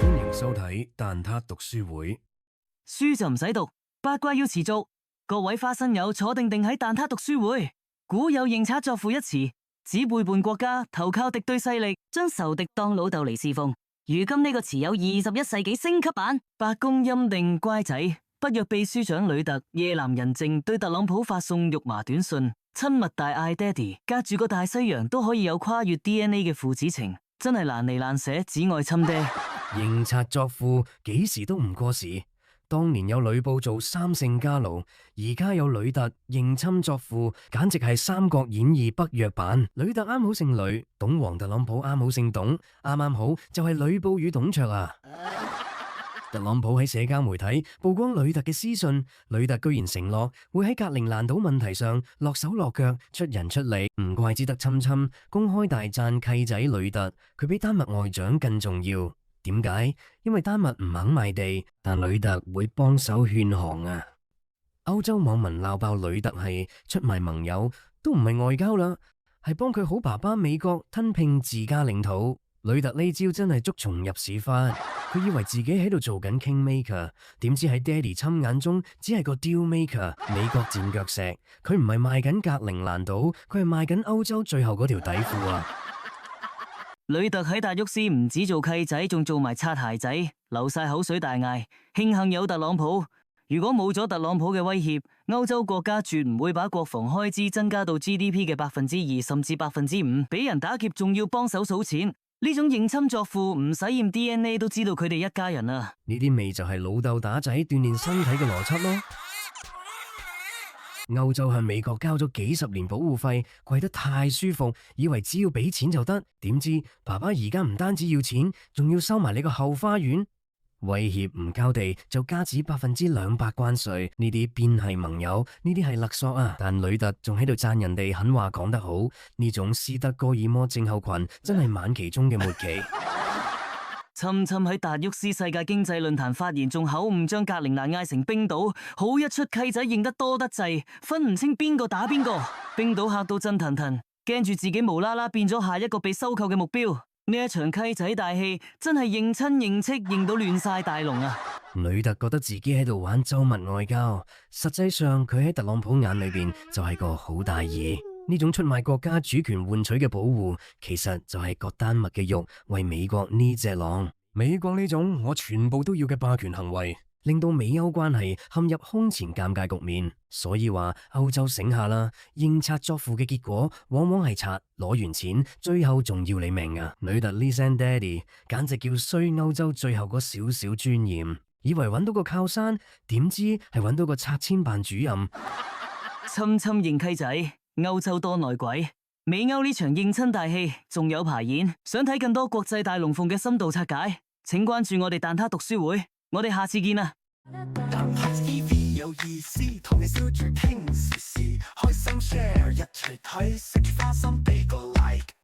歡迎收睇蛋撻讀書會。書就唔使讀，八卦要持續。各位花生友坐定定喺蛋撻讀書會。古有認賊作父一詞，指背叛國家、投靠敵對勢力，將仇敵當老豆嚟侍奉。如今呢個詞有21世紀升級版。白宮欽定乖仔，北約秘書長呂特夜闌人靜對特朗普發送肉麻短信，親密大嗌爹哋，隔住個大西洋都可以有跨越 DNA 嘅父子情，真係難離難捨，只愛親爹。認賊作父幾時都唔過時。當年有呂布做三姓家奴，而家有呂特認親作父，簡直係《三國演義》北約版。呂特啱好姓呂，董王特朗普啱好姓董，啱啱好就係呂布與董卓啊！特朗普喺社交媒體曝光呂特嘅私信，呂特居然承諾會喺格陵蘭島問題上落手落腳，出人出力，唔怪之得侵侵公開大讚契仔呂特，佢比丹麥外長更重要。點解？因為丹麥唔肯賣地，但呂特會幫手勸降啊！歐洲網民鬧爆呂特係出賣盟友，都唔係外交啦，係幫佢好爸爸美國吞併自家領土。呂特呢招真係捉蟲入屎窟，佢以為自己喺度做緊 Kingmaker， 點知喺爹哋親眼中只係個 Dealmaker， 美國墊腳石。佢唔係賣緊格陵蘭島，佢係賣緊歐洲最後嗰條底褲啊！呂特喺達沃斯唔止做契仔，仲做埋擦鞋仔，流晒口水大嗌：慶幸有特朗普！如果冇咗特朗普嘅威脅，歐洲國家絕唔會把國防開支增加到 GDP 嘅2%甚至5%，俾人打劫仲要幫手數錢。呢種認親作父唔使驗 DNA 都知道佢哋一家人啊！呢啲咪就係老豆打仔鍛煉身體嘅邏輯咯。歐洲向美國交咗幾十年保護費，貴得太舒服，以為只要俾錢就得。點知爸爸而家唔單止要錢，仲要收埋你個後花園，威脅唔交地就加紙200%關稅。呢啲邊係盟友？呢啲係勒索啊！但呂特仲喺度讚人哋狠話講得好，呢種斯德哥爾摩症候群真係晚期中嘅末期。侵侵喺達沃斯世界經濟論壇發言，仲口誤將格陵蘭嗌成冰島，好一出契仔認得多得滯，分唔清邊個打邊個。冰島嚇到震騰騰，驚住自己無啦啦變咗下一個被收購嘅目標。呢一場契仔大戲真係認親認戚認到亂晒大龍啊！呂特覺得自己喺度玩周密外交，實際上佢喺特朗普眼裏邊就係個好大爺。呢種出賣國家主權換取嘅保護，其實就係割丹麥嘅肉，為美國呢隻狼。美國呢種我全部都要嘅霸權行為，令到美歐關係陷入空前尷尬局面。所以話歐洲醒下啦，認賊作父嘅結果，往往係賊攞完錢，最後仲要你命啊！呂特呢聲爹哋，簡直叫衰歐洲最後嗰少少尊嚴。以為揾到個靠山，點知係揾到個拆遷辦主任。侵侵認契仔。歐洲多內鬼，美歐呢場認親大戲仲有排演。想睇更多國際大龍鳳嘅深度拆解，請關注我哋蛋撻讀書會。我哋下次見啊！蛋撻 TV 有意思，同你笑住傾時事，開心 share 一齊睇，食花生俾個 like。